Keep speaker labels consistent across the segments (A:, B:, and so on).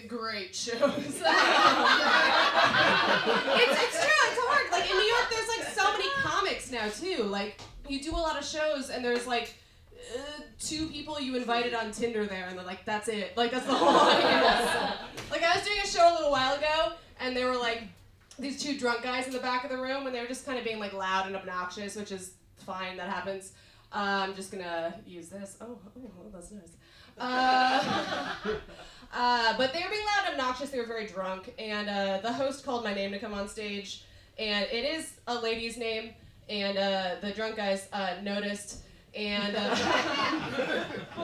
A: great shows. It's true, it's hard. Like, in New York, there's, like, so many comics now, too. Like, you do a lot of shows, and there's, like, 2 people you invited on Tinder there, and they're like, that's it. Like, that's the whole audience. Like, I was doing a show a little while ago, and they were, like, these 2 drunk guys in the back of the room, and they were just kind of being, like, loud and obnoxious, which is fine, that happens. I'm just gonna use this. Oh, that's nice. But they were being loud and obnoxious, they were very drunk, and the host called my name to come on stage, and it is a lady's name, and the drunk guys noticed, and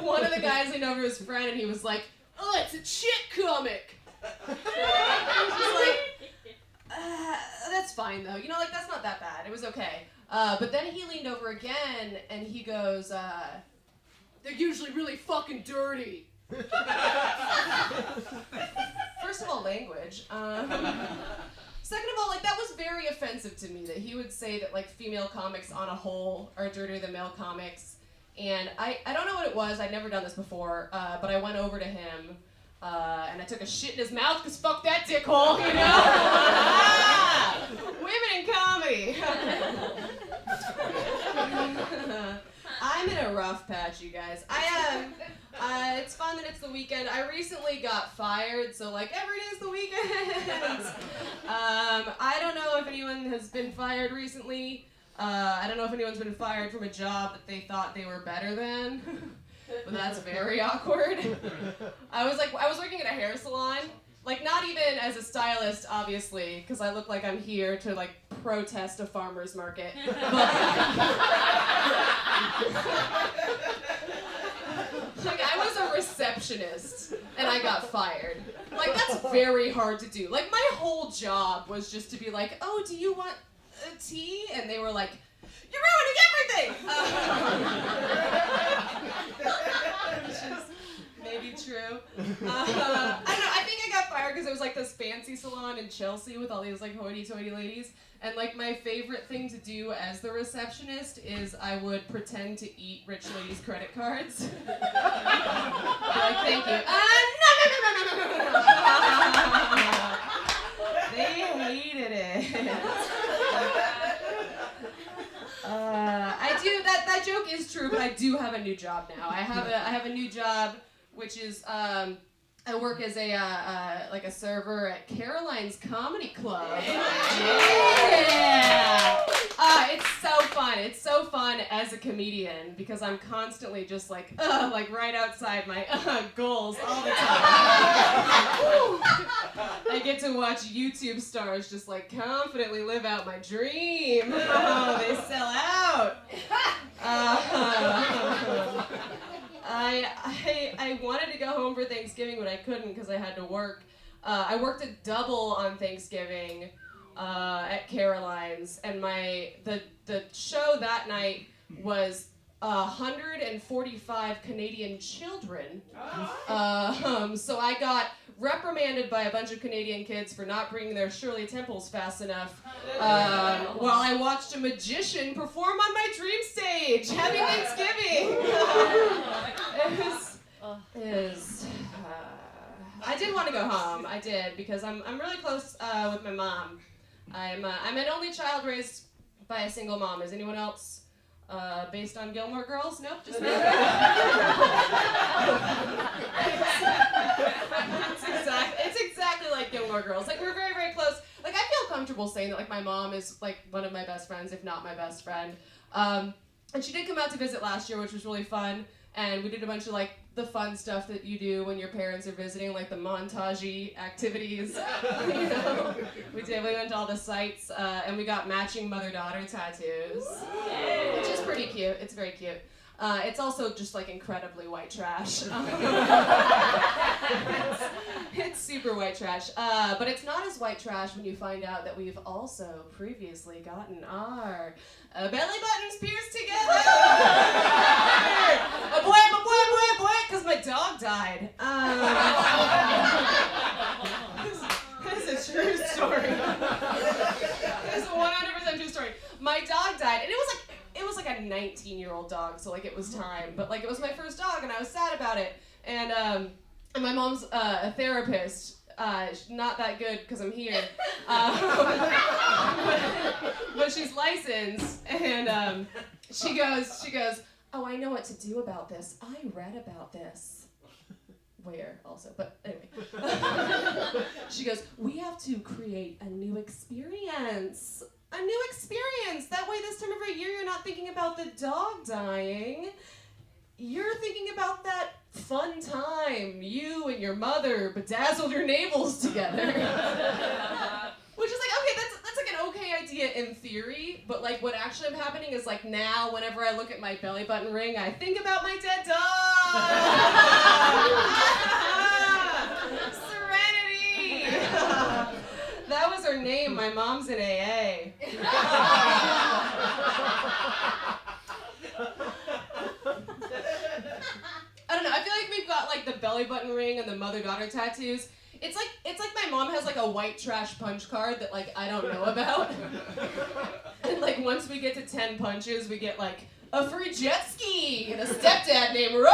A: one of the guys leaned over to his friend, and he was like, "Oh, it's a chick comic!" I was just like, that's fine though, you know, like, that's not that bad, it was okay. But then he leaned over again, and he goes, "They're usually really fucking dirty." First of all, language. Second of all, like, that was very offensive to me, that he would say that, like, female comics on a whole are dirtier than male comics. And I don't know what it was, I'd never done this before, but I went over to him, and I took a shit in his mouth, because fuck that dickhole, you know? Women in comedy. I'm in a rough patch, you guys. I am. It's fun that it's the weekend. I recently got fired, so, like, every day's the weekend. I don't know if anyone has been fired recently. I don't know if anyone's been fired from a job that they thought they were better than. But that's very awkward. I was working at a hair salon. Like, not even as a stylist, obviously, because I look like I'm here to, like, protest a farmer's market. But, like, I was a receptionist, and I got fired. Like, that's very hard to do. Like, my whole job was just to be like, "Oh, do you want a tea?" And they were like, "You're ruining everything!" Which is maybe true. I don't know, I think I got fired because it was, like, this fancy salon in Chelsea with all these, like, hoity-toity ladies. And, like, my favorite thing to do as the receptionist is I would pretend to eat rich ladies' credit cards. Like, "Thank you." No. They hated it. I do, that joke is true, but I do have a new job now. I have a new job, which is, I work as a like a server at Caroline's Comedy Club. Yeah! It's so fun. It's so fun as a comedian because I'm constantly just like right outside my goals all the time. I get to watch YouTube stars just, like, confidently live out my dream. Oh, they sell out. I wanted to go home for Thanksgiving, but I couldn't because I had to work. I worked a double on Thanksgiving at Caroline's, and the show that night was 145 Canadian children. So I got reprimanded by a bunch of Canadian kids for not bringing their Shirley Temples fast enough while I watched a magician perform on my dream stage. Happy Thanksgiving! I did want to go home. I did, because I'm really close with my mom. I'm an only child raised by a single mom. Is anyone else based on Gilmore Girls? Nope, just me. It's exactly like Gilmore Girls. Like, we're very, very close. Like, I feel comfortable saying that, like, my mom is, like, one of my best friends, if not my best friend. And she did come out to visit last year, which was really fun. And we did a bunch of, like, the fun stuff that you do when your parents are visiting, like the montage-y activities. You know? We went to all the sites, and we got matching mother-daughter tattoos, which is pretty cute. It's very cute. It's also just, like, incredibly white trash. It's super white trash. But it's not as white trash when you find out that we've also previously gotten our belly buttons pierced together. Boy, because my dog died. This is a true story. It's a 100% true story. My dog died, and it was like a 19-year-old dog, so, like, it was time. But, like, it was my first dog, and I was sad about it. And And my mom's a therapist. Not that good because I'm here. But she's licensed, and she goes, oh, I know what to do about this. I read about this. Where also, but anyway. She goes, we have to create a new experience. A new experience. That way this time of year you're not thinking about the dog dying. You're thinking about that fun time you and your mother bedazzled your navels together. Which is like, okay, that's like an okay idea in theory, but like what actually is happening is like now whenever I look at my belly button ring, I think about my dead dog. Serenity. That was her name. My mom's in AA. I don't know. I feel like we've got like the belly button ring and the mother-daughter tattoos. It's like my mom has like a white trash punch card that like I don't know about. And like once we get to 10 punches, we get like a free jet ski and a stepdad named Roy.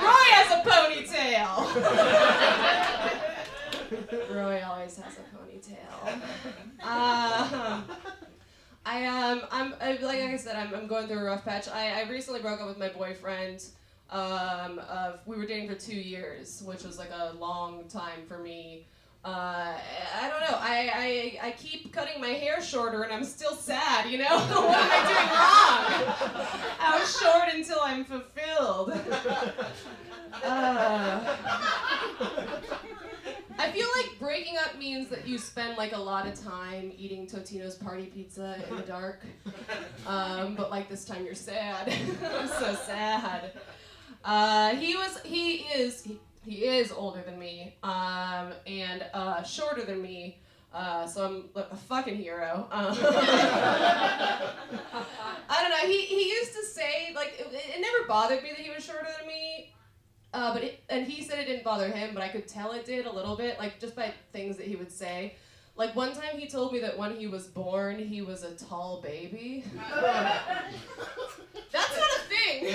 A: Roy has a ponytail. Roy always has a ponytail. Like I said, I'm going through a rough patch. I recently broke up with my boyfriend. We were dating for 2 years, which was like a long time for me. I don't know. I keep cutting my hair shorter, and I'm still sad. You know, what am I doing wrong? I was short until I'm fulfilled. I feel like breaking up means that you spend like a lot of time eating Totino's party pizza in the dark. But like this time you're sad. I'm so sad. He is older than me, and shorter than me. So I'm like a fucking hero. I don't know. He used to say like it never bothered me that he was shorter than me. And he said it didn't bother him, but I could tell it did a little bit, like just by things that he would say. Like one time he told me that when he was born, he was a tall baby. That's not a thing.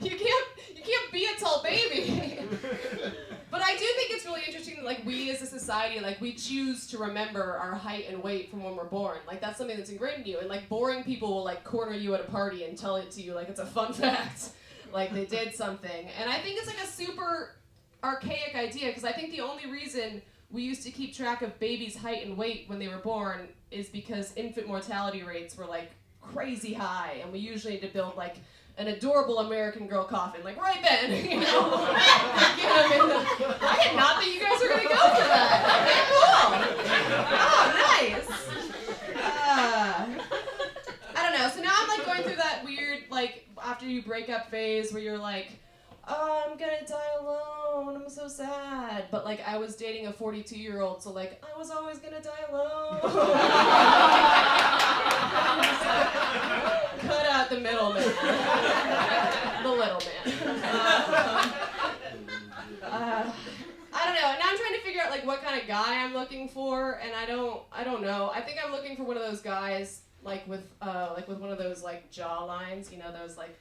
A: You can't be a tall baby. But I do think it's really interesting that like we as a society, like we choose to remember our height and weight from when we're born. Like that's something that's ingrained in you. And like boring people will like corner you at a party and tell it to you like it's a fun fact. Like they did something. And I think it's like a super archaic idea because I think the only reason we used to keep track of babies' height and weight when they were born is because infant mortality rates were like crazy high, and we usually had to build like an adorable American Girl coffin, like right then, you know. I did not think you guys were gonna go for that. Okay, cool. Oh, nice. I don't know. So now I'm like going through that weird like after you break up phase where you're like, oh, I'm gonna die alone, I'm so sad. But like I was dating a 42-year-old, so like I was always gonna die alone. Cut out the middleman. The little man. I don't know. Now I'm trying to figure out like what kind of guy I'm looking for, and I don't know. I think I'm looking for one of those guys like with one of those like jaw lines, you know, those like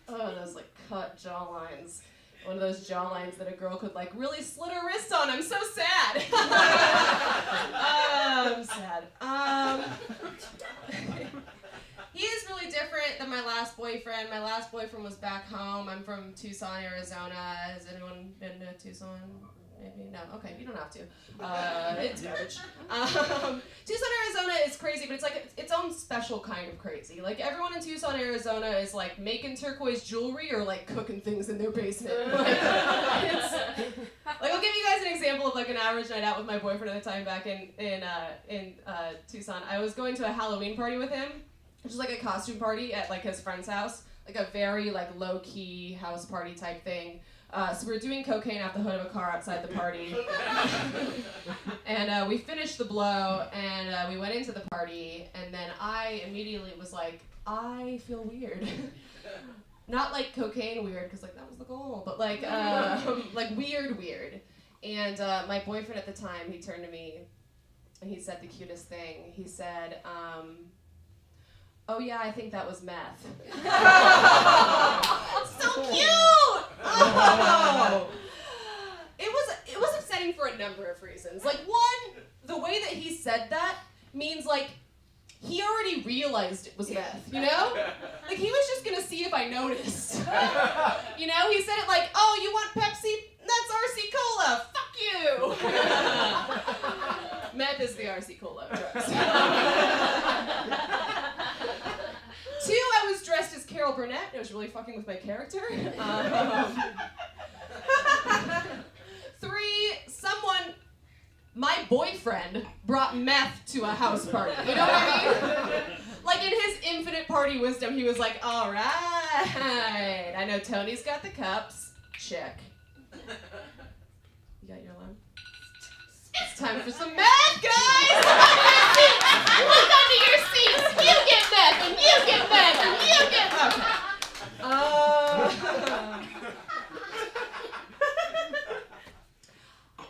A: cut jaw lines. One of those jaw lines that a girl could like really slit her wrist on. I'm so sad. I'm sad. He is really different than my last boyfriend. My last boyfriend was back home. I'm from Tucson, Arizona. Has anyone been to Tucson? Maybe no. Okay, you don't have to. It's garbage. Tucson, Arizona is crazy, but it's like its own special kind of crazy. Like everyone in Tucson, Arizona is like making turquoise jewelry or like cooking things in their basement. Like I'll give you guys an example of like an average night out with my boyfriend at the time back in Tucson. I was going to a Halloween party with him, which is like a costume party at like his friend's house, like a very like low key house party type thing. So we were doing cocaine off the hood of a car outside the party. And we finished the blow, and we went into the party, and then I immediately was like, I feel weird. Not like cocaine weird, because like that was the goal, but like weird. And my boyfriend at the time, he turned to me, and he said the cutest thing. He said, oh yeah, I think that was meth. So cute! number of reasons. Like, one, the way that he said that means, like, he already realized it was meth, you know? Like, he was just gonna see if I noticed. You know, he said it like, oh, you want Pepsi? That's RC Cola, fuck you! Meth is the RC Cola of drugs. 2, I was dressed as Carol Burnett. It was really fucking with my character. 3, someone, my boyfriend, brought meth to a house party. You know what I mean? Like, in his infinite party wisdom, he was like, all right, I know Tony's got the cups. Check. You got your alarm? It's time for some meth, guys! Look under your seats! You get meth, and you get meth, and you get meth!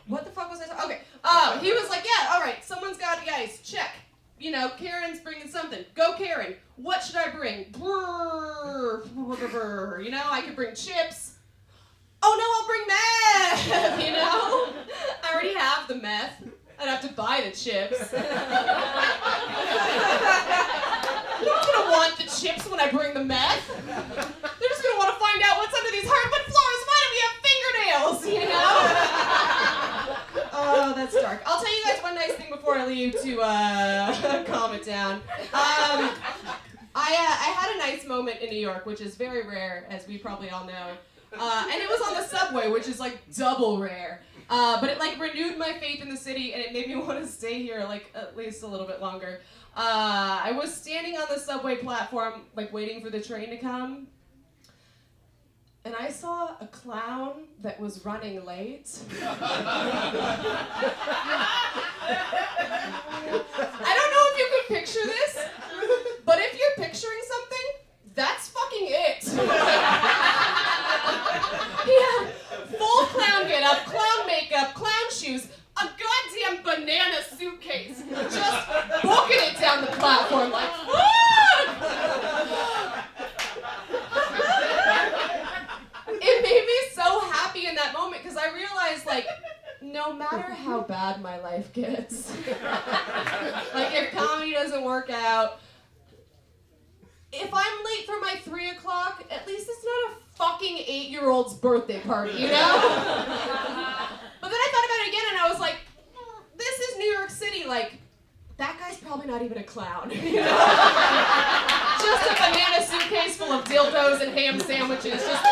A: What the fuck was I talking? Okay. He was like, yeah, all right, someone's got the ice. Check. You know, Karen's bringing something. Go, Karen. What should I bring? You know, I could bring chips. Oh no, I'll bring meth! You know? I already have the meth. I'd have to buy the chips. You're not gonna want the chips when I bring the meth. They're just gonna want to find out what's under these hardwood floors. Why do we have fingernails? You know? Oh, that's dark. I'll tell you guys one nice thing before I leave to calm it down. I had a nice moment in New York, which is very rare, as we probably all know. And it was on the subway, which is like double rare. But it like renewed my faith in the city, and it made me want to stay here like at least a little bit longer. I was standing on the subway platform, like waiting for the train to come, and I saw a clown that was running late. I don't know if you can picture this, but if you're picturing something, that's fucking it. Yeah, full clown getup, clown makeup, clown shoes, a goddamn banana suitcase, just booking it down the platform like, It made me so happy in that moment because I realized, like, no matter how bad my life gets, like if comedy doesn't work out, if I'm late for my 3 o'clock, at least it's not a fucking 8-year-old's birthday party, you know? But then I thought about it again and I was like, this is New York City, like, that guy's probably not even a clown, you know? Just a banana suitcase full of dildos and ham sandwiches, just